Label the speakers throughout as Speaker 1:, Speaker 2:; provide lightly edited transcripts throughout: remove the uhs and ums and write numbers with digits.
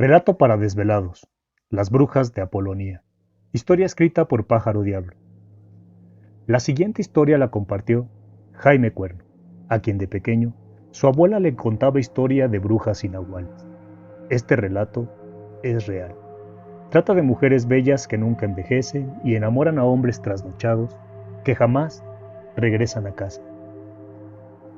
Speaker 1: Relato para desvelados. Las brujas de Apolonia. Historia escrita por Pájaro Diablo. La siguiente historia la compartió Jaime Cuerno, a quien de pequeño su abuela le contaba historia de brujas y nahuales. Este relato es real. Trata de mujeres bellas que nunca envejecen y enamoran a hombres trasnochados que jamás regresan a casa.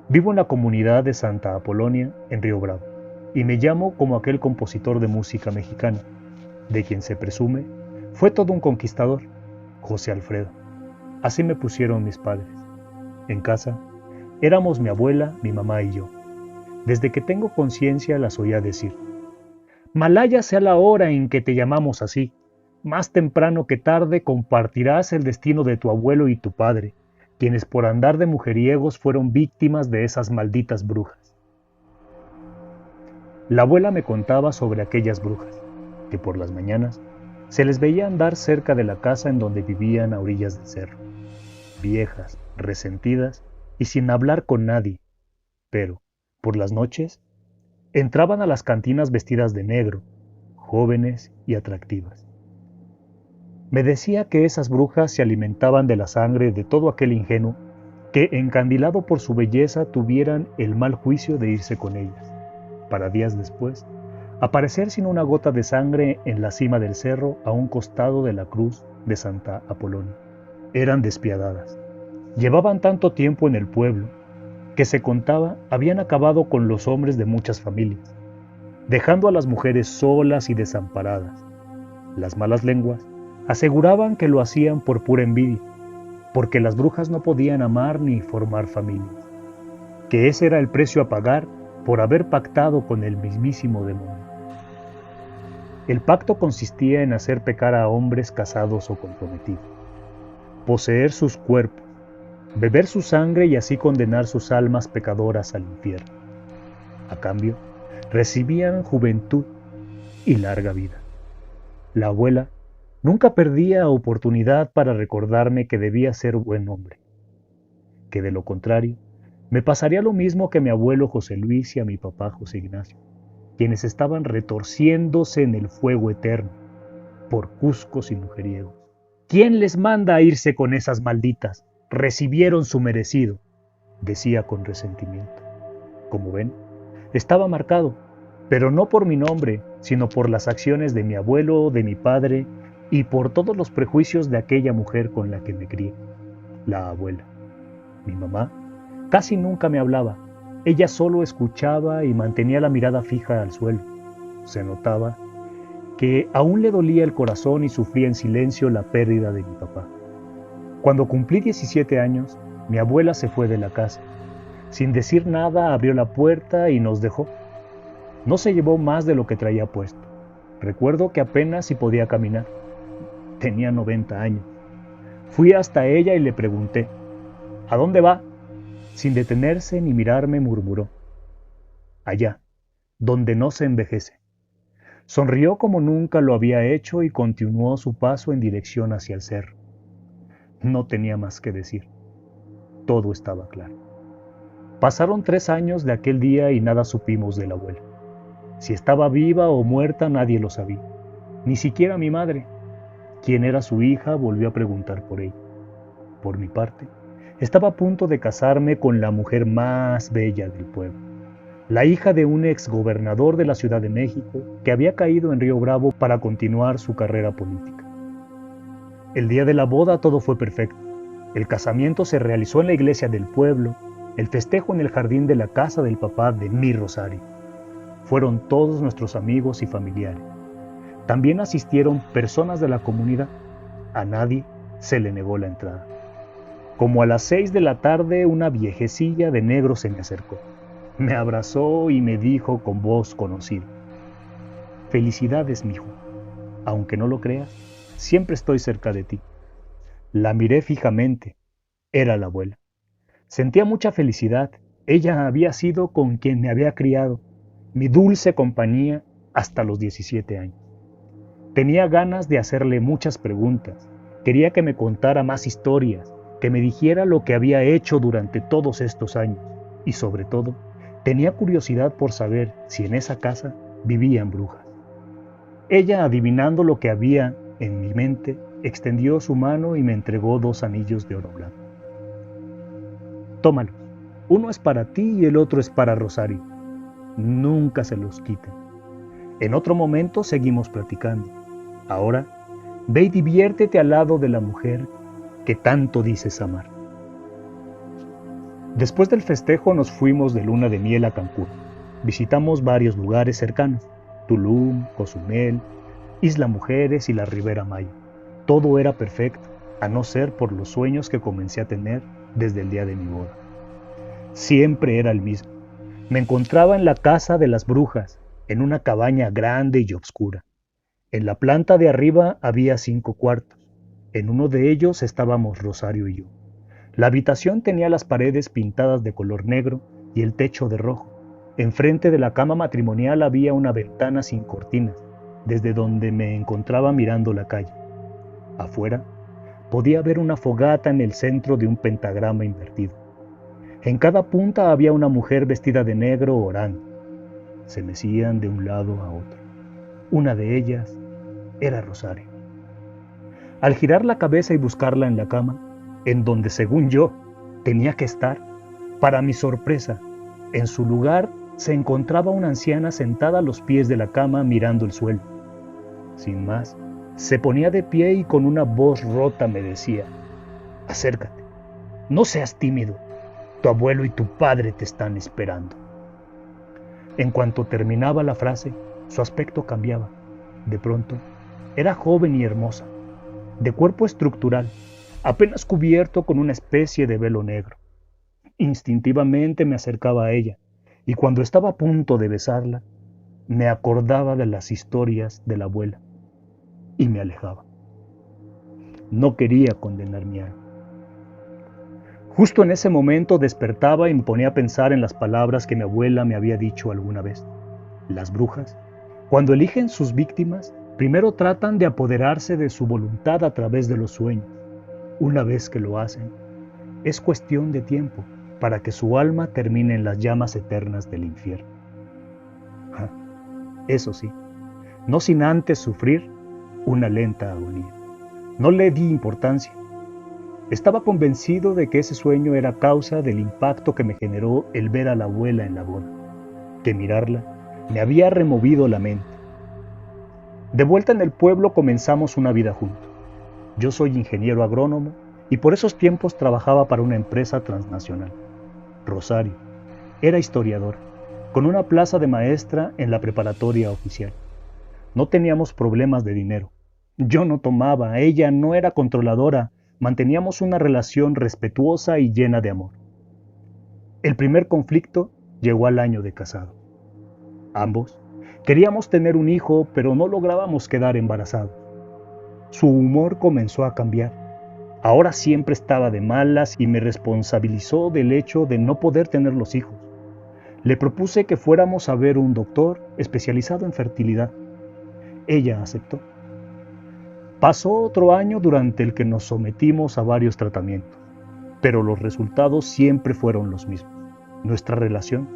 Speaker 1: Vivo en la comunidad de Santa Apolonia, en Río Bravo, y me llamo como aquel compositor de música mexicana, de quien se presume fue todo un conquistador, José Alfredo. Así me pusieron mis padres. En casa, éramos mi abuela, mi mamá y yo. Desde que tengo conciencia las oía decir: Malaya sea la hora en que te llamamos así. Más temprano que tarde compartirás el destino de tu abuelo y tu padre, quienes por andar de mujeriegos fueron víctimas de esas malditas brujas. La abuela me contaba sobre aquellas brujas, que por las mañanas se les veía andar cerca de la casa en donde vivían a orillas del cerro, viejas, resentidas y sin hablar con nadie, pero, por las noches, entraban a las cantinas vestidas de negro, jóvenes y atractivas. Me decía que esas brujas se alimentaban de la sangre de todo aquel ingenuo que, encandilado por su belleza, tuvieran el mal juicio de irse con ellas, para días después aparecer sin una gota de sangre en la cima del cerro a un costado de la cruz de Santa Apolonia. Eran despiadadas. Llevaban tanto tiempo en el pueblo que se contaba habían acabado con los hombres de muchas familias, dejando a las mujeres solas y desamparadas. Las malas lenguas aseguraban que lo hacían por pura envidia, porque las brujas no podían amar ni formar familias, que ese era el precio a pagar por haber pactado con el mismísimo demonio. El pacto consistía en hacer pecar a hombres casados o comprometidos, poseer sus cuerpos, beber su sangre y así condenar sus almas pecadoras al infierno. A cambio, recibían juventud y larga vida. La abuela nunca perdía oportunidad para recordarme que debía ser buen hombre, que de lo contrario, me pasaría lo mismo que a mi abuelo José Luis y a mi papá José Ignacio, quienes estaban retorciéndose en el fuego eterno, por cuscos y mujeriegos. ¿Quién les manda a irse con esas malditas? Recibieron su merecido, decía con resentimiento. Como ven, estaba marcado, pero no por mi nombre, sino por las acciones de mi abuelo, de mi padre y por todos los prejuicios de aquella mujer con la que me crié, la abuela. Mi mamá casi nunca me hablaba. Ella solo escuchaba y mantenía la mirada fija al suelo. Se notaba que aún le dolía el corazón y sufría en silencio la pérdida de mi papá. Cuando cumplí 17 años, mi abuela se fue de la casa. Sin decir nada, abrió la puerta y nos dejó. No se llevó más de lo que traía puesto. Recuerdo que apenas si podía caminar. Tenía 90 años. Fui hasta ella y le pregunté: ¿a dónde va? Sin detenerse ni mirarme, murmuró: allá, donde no se envejece. Sonrió como nunca lo había hecho y continuó su paso en dirección hacia el cerro. No tenía más que decir. Todo estaba claro. Pasaron 3 años de aquel día y nada supimos de la abuela. Si estaba viva o muerta nadie lo sabía. Ni siquiera mi madre, quien era su hija, volvió a preguntar por ella. Por mi parte, estaba a punto de casarme con la mujer más bella del pueblo, la hija de un exgobernador de la Ciudad de México que había caído en Río Bravo para continuar su carrera política. El día de la boda todo fue perfecto. El casamiento se realizó en la iglesia del pueblo, el festejo en el jardín de la casa del papá de mi Rosario. Fueron todos nuestros amigos y familiares. También asistieron personas de la comunidad. A nadie se le negó la entrada. Como a las 6 de la tarde, una viejecilla de negro se me acercó. Me abrazó y me dijo con voz conocida: felicidades, mijo. Aunque no lo creas, siempre estoy cerca de ti. La miré fijamente. Era la abuela. Sentía mucha felicidad. Ella había sido con quien me había criado, mi dulce compañía hasta los 17 años. Tenía ganas de hacerle muchas preguntas. Quería que me contara más historias, que me dijera lo que había hecho durante todos estos años y, sobre todo, tenía curiosidad por saber si en esa casa vivían brujas. Ella, adivinando lo que había en mi mente, extendió su mano y me entregó 2 anillos de oro blanco. Tómalos. Uno es para ti y el otro es para Rosario. Nunca se los quiten. En otro momento seguimos platicando. Ahora, ve y diviértete al lado de la mujer que tanto dices amar. Después del festejo nos fuimos de luna de miel a Cancún. Visitamos varios lugares cercanos: Tulum, Cozumel, Isla Mujeres y la Ribera Maya. Todo era perfecto, a no ser por los sueños que comencé a tener desde el día de mi boda. Siempre era el mismo. Me encontraba en la casa de las brujas, en una cabaña grande y oscura. En la planta de arriba había 5 cuartos. En uno de ellos estábamos Rosario y yo. La habitación tenía las paredes pintadas de color negro y el techo de rojo. Enfrente de la cama matrimonial había una ventana sin cortinas, desde donde me encontraba mirando la calle. Afuera, podía ver una fogata en el centro de un pentagrama invertido. En cada punta había una mujer vestida de negro orando. Se mecían de un lado a otro. Una de ellas era Rosario. Al girar la cabeza y buscarla en la cama, en donde según yo tenía que estar, para mi sorpresa, en su lugar se encontraba una anciana sentada a los pies de la cama mirando el suelo. Sin más, se ponía de pie y con una voz rota me decía: acércate, no seas tímido, tu abuelo y tu padre te están esperando. En cuanto terminaba la frase, su aspecto cambiaba. De pronto, era joven y hermosa, de cuerpo estructural, apenas cubierto con una especie de velo negro. Instintivamente me acercaba a ella, y cuando estaba a punto de besarla, me acordaba de las historias de la abuela, y me alejaba. No quería condenar mi alma. Justo en ese momento despertaba y me ponía a pensar en las palabras que mi abuela me había dicho alguna vez. Las brujas, cuando eligen sus víctimas, primero tratan de apoderarse de su voluntad a través de los sueños. Una vez que lo hacen, es cuestión de tiempo para que su alma termine en las llamas eternas del infierno. Eso sí, no sin antes sufrir una lenta agonía. No le di importancia. Estaba convencido de que ese sueño era causa del impacto que me generó el ver a la abuela en la boda, que mirarla me había removido la mente. De vuelta en el pueblo comenzamos una vida juntos. Yo soy ingeniero agrónomo y por esos tiempos trabajaba para una empresa transnacional. Rosario era historiadora, con una plaza de maestra en la preparatoria oficial. No teníamos problemas de dinero. Yo no tomaba, ella no era controladora, manteníamos una relación respetuosa y llena de amor. El primer conflicto llegó al año de casado. Ambos queríamos tener un hijo, pero no lográbamos quedar embarazados. Su humor comenzó a cambiar. Ahora siempre estaba de malas y me responsabilizó del hecho de no poder tener los hijos. Le propuse que fuéramos a ver un doctor especializado en fertilidad. Ella aceptó. Pasó otro año durante el que nos sometimos a varios tratamientos, pero los resultados siempre fueron los mismos. Nuestra relación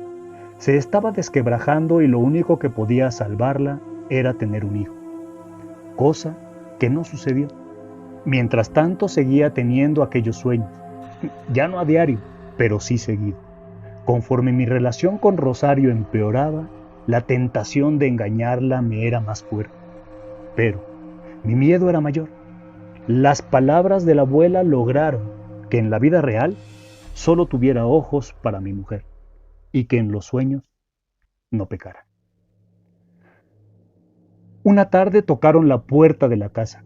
Speaker 1: se estaba desquebrajando y lo único que podía salvarla era tener un hijo, cosa que no sucedió. Mientras tanto seguía teniendo aquellos sueños, ya no a diario, pero sí seguido. Conforme mi relación con Rosario empeoraba, la tentación de engañarla me era más fuerte. Pero mi miedo era mayor. Las palabras de la abuela lograron que en la vida real solo tuviera ojos para mi mujer y que en los sueños no pecara. Una tarde tocaron la puerta de la casa.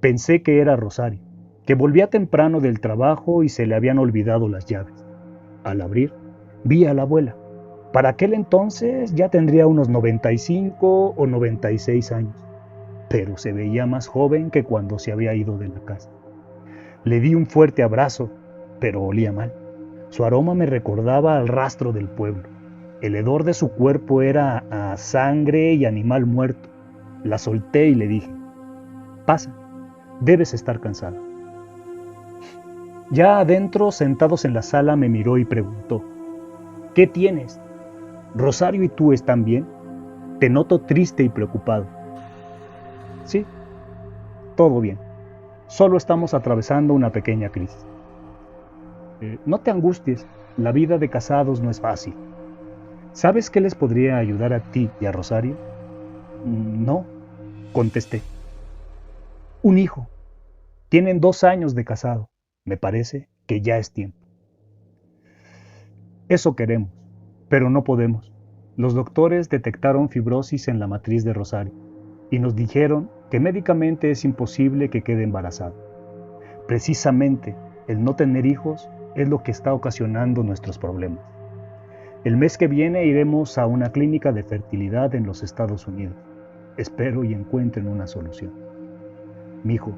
Speaker 1: Pensé que era Rosario, que volvía temprano del trabajo y se le habían olvidado las llaves. Al abrir, vi a la abuela. Para aquel entonces ya tendría unos 95 o 96 años, pero se veía más joven que cuando se había ido de la casa. Le di un fuerte abrazo, pero olía mal. Su aroma me recordaba al rastro del pueblo. El hedor de su cuerpo era a sangre y animal muerto. La solté y le dije: pasa, debes estar cansada. Ya adentro, sentados en la sala, me miró y preguntó: ¿qué tienes? ¿Rosario y tú están bien? Te noto triste y preocupado. Sí, todo bien. Solo estamos atravesando una pequeña crisis. No te angusties, la vida de casados no es fácil. ¿Sabes qué les podría ayudar a ti y a Rosario? No, contesté. Un hijo. Tienen 2 años de casado. Me parece que ya es tiempo. Eso queremos, pero no podemos. Los doctores detectaron fibrosis en la matriz de Rosario y nos dijeron que médicamente es imposible que quede embarazada. Precisamente el no tener hijos es lo que está ocasionando nuestros problemas. El mes que viene iremos a una clínica de fertilidad en los Estados Unidos. Espero y encuentren una solución. Mijo,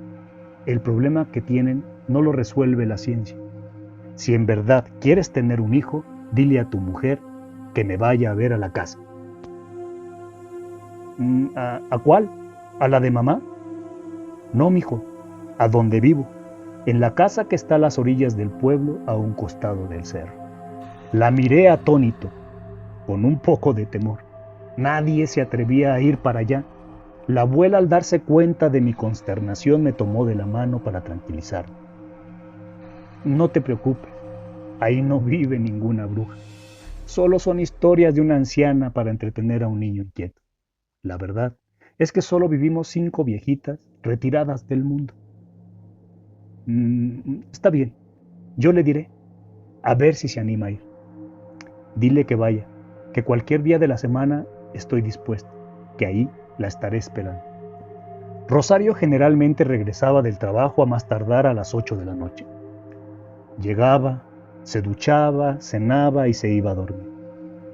Speaker 1: el problema que tienen no lo resuelve la ciencia. Si en verdad quieres tener un hijo, dile a tu mujer que me vaya a ver a la casa. ¿A cuál? ¿A la de mamá? No, mijo, a donde vivo, en la casa que está a las orillas del pueblo a un costado del cerro. La miré atónito, con un poco de temor. Nadie se atrevía a ir para allá. La abuela, al darse cuenta de mi consternación, me tomó de la mano para tranquilizarme. No te preocupes, ahí no vive ninguna bruja. Solo son historias de una anciana para entretener a un niño inquieto. La verdad es que solo vivimos 5 viejitas retiradas del mundo. Está bien, yo le diré, a ver si se anima a ir. Dile que vaya, que cualquier día de la semana estoy dispuesto, que ahí la estaré esperando. Rosario generalmente regresaba del trabajo a más tardar a las 8 de la noche. Llegaba, se duchaba, cenaba y se iba a dormir,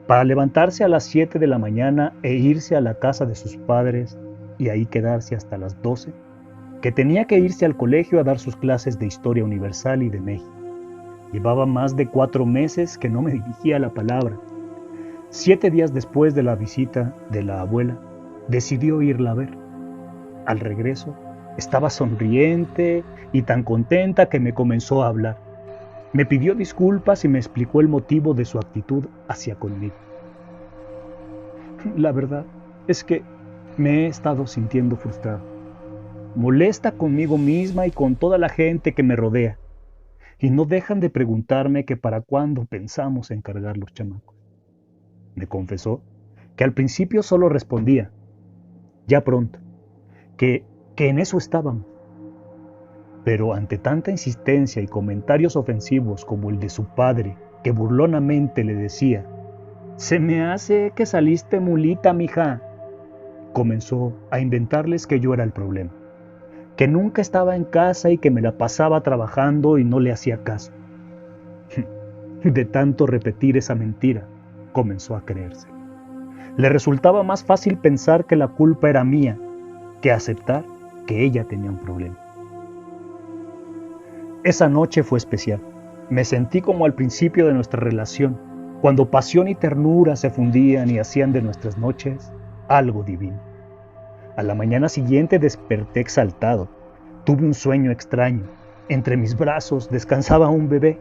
Speaker 1: para levantarse a las 7 de la mañana e irse a la casa de sus padres y ahí quedarse hasta las 12, que tenía que irse al colegio a dar sus clases de Historia Universal y de México. Llevaba más de 4 meses que no me dirigía la palabra. 7 días después de la visita de la abuela, decidió irla a ver. Al regreso, estaba sonriente y tan contenta que me comenzó a hablar. Me pidió disculpas y me explicó el motivo de su actitud hacia conmigo. La verdad es que me he estado sintiendo frustrado, molesta conmigo misma y con toda la gente que me rodea, y no dejan de preguntarme que para cuándo pensamos en cargar los chamacos. Me confesó que al principio solo respondía, ya pronto, que en eso estábamos. Pero ante tanta insistencia y comentarios ofensivos como el de su padre, que burlonamente le decía, se me hace que saliste mulita, mija, comenzó a inventarles que yo era el problema, que nunca estaba en casa y que me la pasaba trabajando y no le hacía caso. De tanto repetir esa mentira, comenzó a creerse. Le resultaba más fácil pensar que la culpa era mía que aceptar que ella tenía un problema. Esa noche fue especial. Me sentí como al principio de nuestra relación, cuando pasión y ternura se fundían y hacían de nuestras noches algo divino. A la mañana siguiente desperté exaltado. Tuve un sueño extraño. Entre mis brazos descansaba un bebé.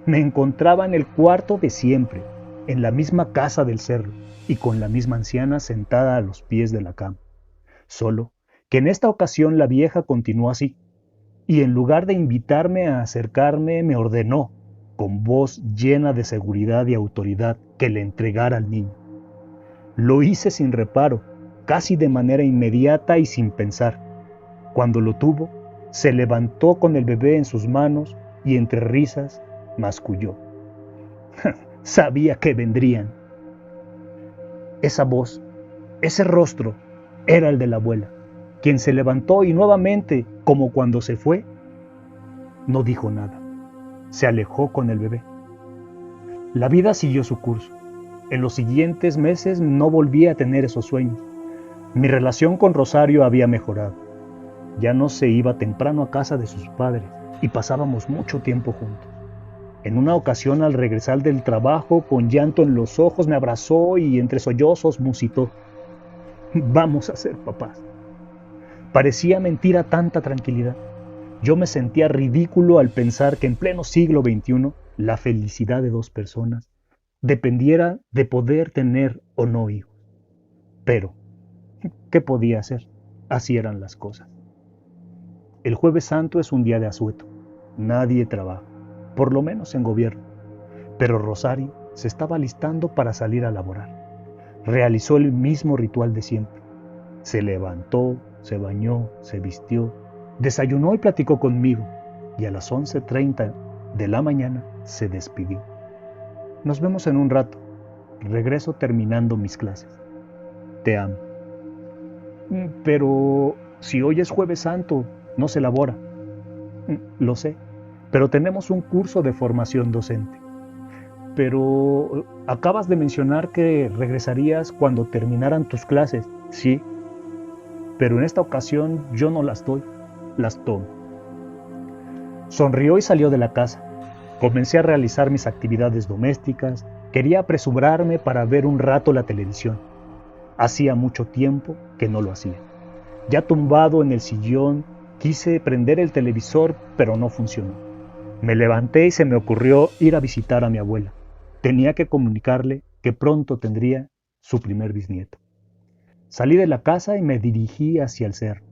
Speaker 1: Me encontraba en el cuarto de siempre, en la misma casa del cerro y con la misma anciana sentada a los pies de la cama. Solo que en esta ocasión la vieja continuó así, y en lugar de invitarme a acercarme, me ordenó, con voz llena de seguridad y autoridad, que le entregara al niño. Lo hice sin reparo, casi de manera inmediata y sin pensar. Cuando lo tuvo, se levantó con el bebé en sus manos y entre risas masculló. Sabía que vendrían. Esa voz, ese rostro, era el de la abuela, quien se levantó y nuevamente, como cuando se fue, no dijo nada. Se alejó con el bebé. La vida siguió su curso. En los siguientes meses no volví a tener esos sueños. Mi relación con Rosario había mejorado. Ya no se iba temprano a casa de sus padres y pasábamos mucho tiempo juntos. En una ocasión, al regresar del trabajo, con llanto en los ojos, me abrazó y entre sollozos musitó: vamos a ser papás. Parecía mentira tanta tranquilidad. Yo me sentía ridículo al pensar que en pleno siglo XXI la felicidad de 2 personas dependiera de poder tener o no hijos. Pero, ¿qué podía hacer? Así eran las cosas. El Jueves Santo es un día de asueto. Nadie trabaja, por lo menos en gobierno. Pero Rosario se estaba alistando para salir a laborar. Realizó el mismo ritual de siempre. Se levantó, se bañó, se vistió, desayunó y platicó conmigo. Y a las 11:30 de la mañana se despidió. Nos vemos en un rato. Regreso terminando mis clases. Te amo. Pero si hoy es Jueves Santo, no se labora. Lo sé, pero tenemos un curso de formación docente. Pero acabas de mencionar que regresarías cuando terminaran tus clases. Sí, pero en esta ocasión yo no las doy, las tomo. Sonrió y salió de la casa. Comencé a realizar mis actividades domésticas. Quería apresurarme para ver un rato la televisión. Hacía mucho tiempo que no lo hacía. Ya tumbado en el sillón, quise prender el televisor, pero no funcionó. Me levanté y se me ocurrió ir a visitar a mi abuela. Tenía que comunicarle que pronto tendría su primer bisnieto. Salí de la casa y me dirigí hacia el cerro.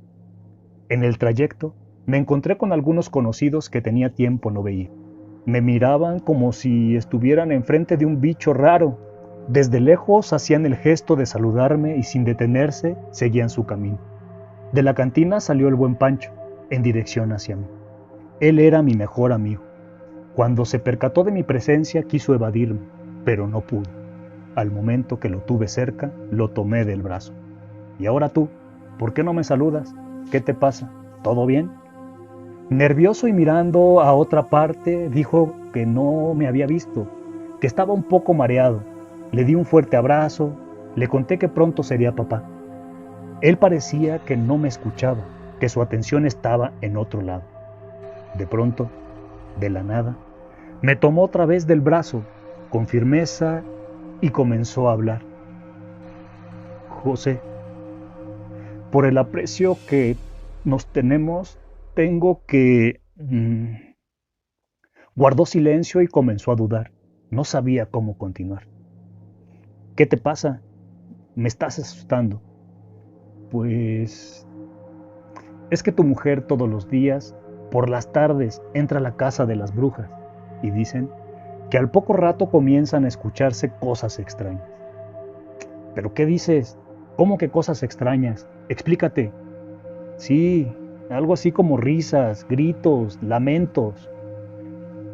Speaker 1: En el trayecto me encontré con algunos conocidos que tenía tiempo no veía. Me miraban como si estuvieran enfrente de un bicho raro. Desde lejos hacían el gesto de saludarme y sin detenerse seguían su camino. De la cantina salió el buen Pancho, en dirección hacia mí. Él era mi mejor amigo. Cuando se percató de mi presencia quiso evadirme, pero no pudo. Al momento que lo tuve cerca, lo tomé del brazo. ¿Y ahora tú? ¿Por qué no me saludas? ¿Qué te pasa? ¿Todo bien? Nervioso y mirando a otra parte, dijo que no me había visto, que estaba un poco mareado. Le di un fuerte abrazo, le conté que pronto sería papá. Él parecía que no me escuchaba, que su atención estaba en otro lado. De pronto, de la nada, me tomó otra vez del brazo, con firmeza, y comenzó a hablar. José, por el aprecio que nos tenemos, tengo que... Guardó silencio y comenzó a dudar. No sabía cómo continuar. ¿Qué te pasa? Me estás asustando. Pues... es que tu mujer todos los días, por las tardes, entra a la casa de las brujas y dicen que al poco rato comienzan a escucharse cosas extrañas. ¿Pero qué dices? ¿Cómo que cosas extrañas? Explícate. Sí, algo así como risas, gritos, lamentos.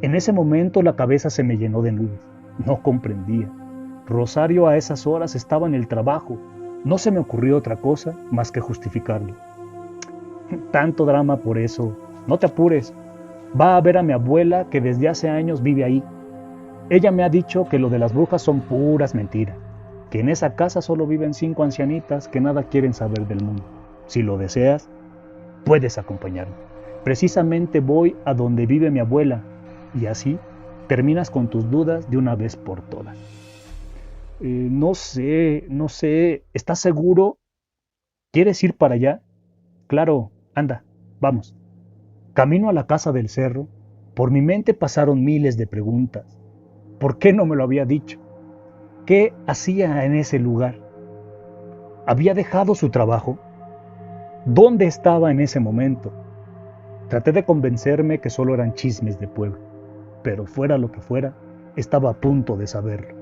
Speaker 1: En ese momento la cabeza se me llenó de nubes. No comprendía. Rosario a esas horas estaba en el trabajo. No se me ocurrió otra cosa más que justificarlo. Tanto drama por eso. No te apures. Va a ver a mi abuela que desde hace años vive ahí. Ella me ha dicho que lo de las brujas son puras mentiras, que en esa casa solo viven 5 ancianitas que nada quieren saber del mundo. Si lo deseas, puedes acompañarme. Precisamente voy a donde vive mi abuela y así terminas con tus dudas de una vez por todas. No sé, ¿estás seguro? ¿Quieres ir para allá? Claro, anda, vamos. Camino a la casa del cerro, por mi mente pasaron miles de preguntas. ¿Por qué no me lo había dicho? ¿Qué hacía en ese lugar? ¿Había dejado su trabajo? ¿Dónde estaba en ese momento? Traté de convencerme que solo eran chismes de pueblo, pero fuera lo que fuera, estaba a punto de saberlo.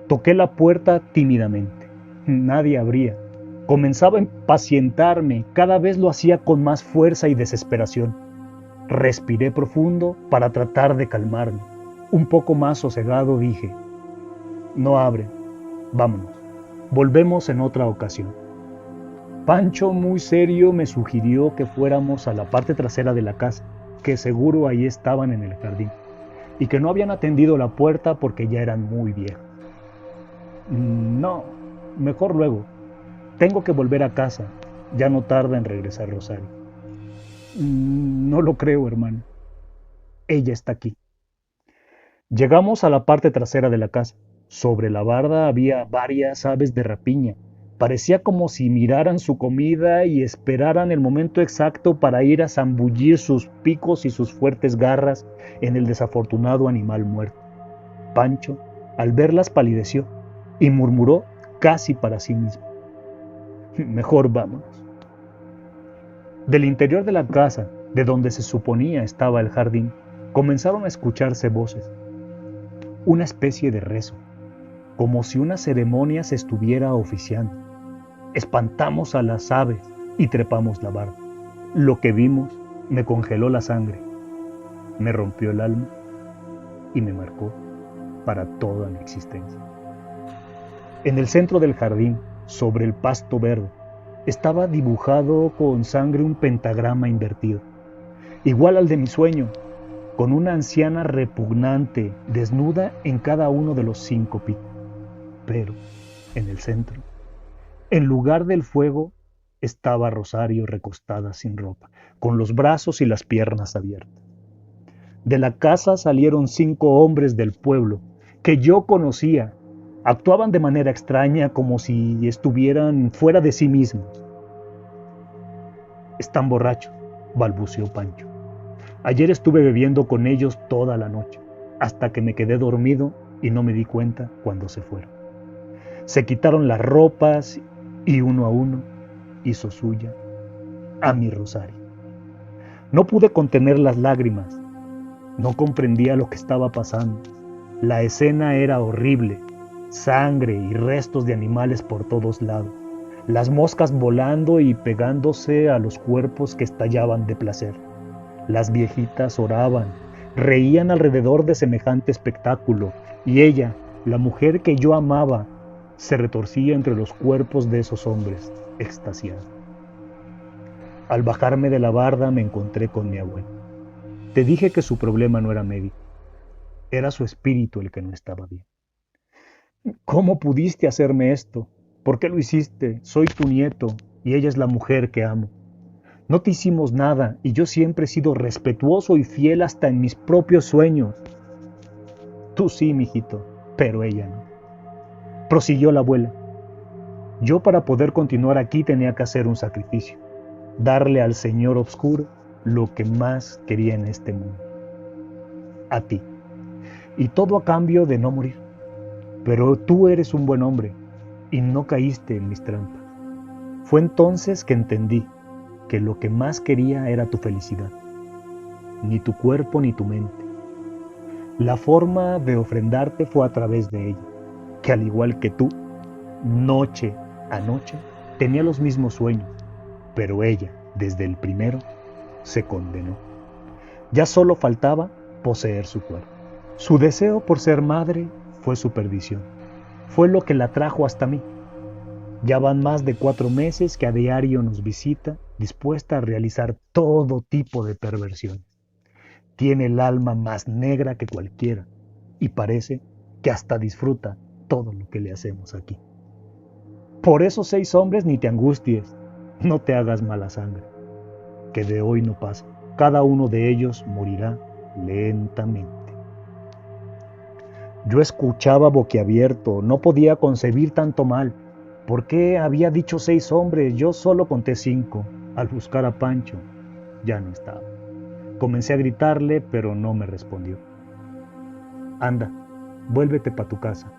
Speaker 1: Toqué la puerta tímidamente. Nadie abría. Comenzaba a impacientarme, cada vez lo hacía con más fuerza y desesperación. Respiré profundo para tratar de calmarme. Un poco más sosegado dije, no abren, vámonos, volvemos en otra ocasión. Pancho, muy serio, me sugirió que fuéramos a la parte trasera de la casa, que seguro ahí estaban en el jardín, y que no habían atendido la puerta porque ya eran muy viejos. No, mejor luego. Tengo que volver a casa. Ya no tarda en regresar Rosario. No lo creo, hermano. Ella está aquí. Llegamos a la parte trasera de la casa. Sobre la barda había varias aves de rapiña. Parecía como si miraran su comida y esperaran el momento exacto para ir a zambullir sus picos y sus fuertes garras en el desafortunado animal muerto. Pancho, al verlas, palideció y murmuró casi para sí mismo. Mejor vámonos. Del interior de la casa, de donde se suponía estaba el jardín, comenzaron a escucharse voces. Una especie de rezo, como si una ceremonia se estuviera oficiando. Espantamos a las aves y trepamos la barda. Lo que vimos me congeló la sangre, me rompió el alma y me marcó para toda mi existencia. En el centro del jardín, sobre el pasto verde, estaba dibujado con sangre un pentagrama invertido, igual al de mi sueño, con una anciana repugnante, desnuda en cada uno de los 5 picos. Pero, en el centro, en lugar del fuego, estaba Rosario recostada sin ropa, con los brazos y las piernas abiertas. De la casa salieron 5 hombres del pueblo, que yo conocía. Actuaban de manera extraña, como si estuvieran fuera de sí mismos. «Están borrachos», balbuceó Pancho. «Ayer estuve bebiendo con ellos toda la noche, hasta que me quedé dormido y no me di cuenta cuando se fueron. Se quitaron las ropas y uno a uno hizo suya a mi Rosario. No pude contener las lágrimas. No comprendía lo que estaba pasando. La escena era horrible. Sangre y restos de animales por todos lados. Las moscas volando y pegándose a los cuerpos que estallaban de placer. Las viejitas oraban, reían alrededor de semejante espectáculo, y ella, la mujer que yo amaba, se retorcía entre los cuerpos de esos hombres, extasiada. Al bajarme de la barda me encontré con mi abuelo. Te dije que su problema no era médico, era su espíritu el que no estaba bien. ¿Cómo pudiste hacerme esto? ¿Por qué lo hiciste? Soy tu nieto y ella es la mujer que amo. No te hicimos nada y yo siempre he sido respetuoso y fiel hasta en mis propios sueños. Tú sí, mijito, pero ella no. Prosiguió la abuela. Yo para poder continuar aquí tenía que hacer un sacrificio, darle al Señor Obscuro lo que más quería en este mundo. A ti. Y todo a cambio de no morir. Pero tú eres un buen hombre y no caíste en mis trampas. Fue entonces que entendí que lo que más quería era tu felicidad, ni tu cuerpo ni tu mente. La forma de ofrendarte fue a través de ella, que al igual que tú, noche a noche, tenía los mismos sueños, pero ella, desde el primero, se condenó. Ya solo faltaba poseer su cuerpo. Su deseo por ser madre fue su perdición. Fue lo que la trajo hasta mí. Ya van más de 4 meses que a diario nos visita, dispuesta a realizar todo tipo de perversiones. Tiene el alma más negra que cualquiera y parece que hasta disfruta todo lo que le hacemos aquí. Por esos 6 hombres ni te angusties, no te hagas mala sangre, que de hoy no pasa. Cada uno de ellos morirá lentamente. Yo escuchaba boquiabierto, no podía concebir tanto mal. ¿Por qué había dicho 6 hombres? Yo solo conté 5. Al buscar a Pancho, ya no estaba. Comencé a gritarle, pero no me respondió. Anda, vuélvete para tu casa.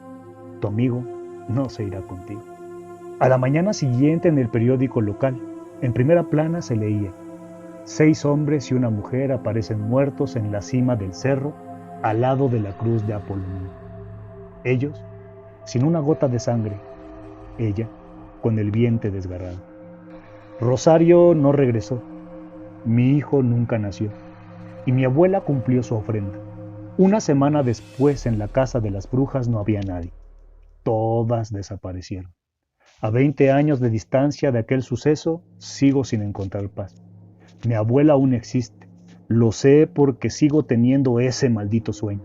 Speaker 1: Tu amigo no se irá contigo. A la mañana siguiente en el periódico local, en primera plana se leía: 6 hombres y una mujer aparecen muertos en la cima del cerro, al lado de la cruz de Apolonio. Ellos, sin una gota de sangre, ella, con el vientre desgarrado. Rosario no regresó, mi hijo nunca nació, y mi abuela cumplió su ofrenda. Una semana después, en la casa de las brujas no había nadie. Todas desaparecieron. A 20 años de distancia de aquel suceso, sigo sin encontrar paz. Mi abuela aún existe. Lo sé porque sigo teniendo ese maldito sueño.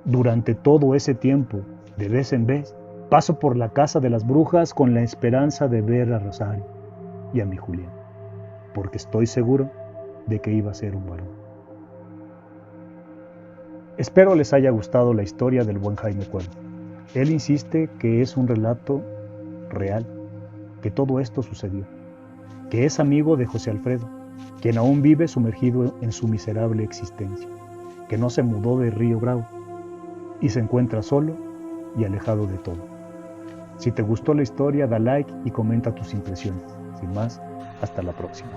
Speaker 1: Durante todo ese tiempo, de vez en vez, paso por la casa de las brujas con la esperanza de ver a Rosario y a mi Julián, porque estoy seguro de que iba a ser un varón. Espero les haya gustado la historia del buen Jaime Cuervo. Él insiste que es un relato real, que todo esto sucedió, que es amigo de José Alfredo, quien aún vive sumergido en su miserable existencia, que no se mudó de Río Bravo y se encuentra solo y alejado de todo. Si te gustó la historia, da like y comenta tus impresiones. Sin más, hasta la próxima.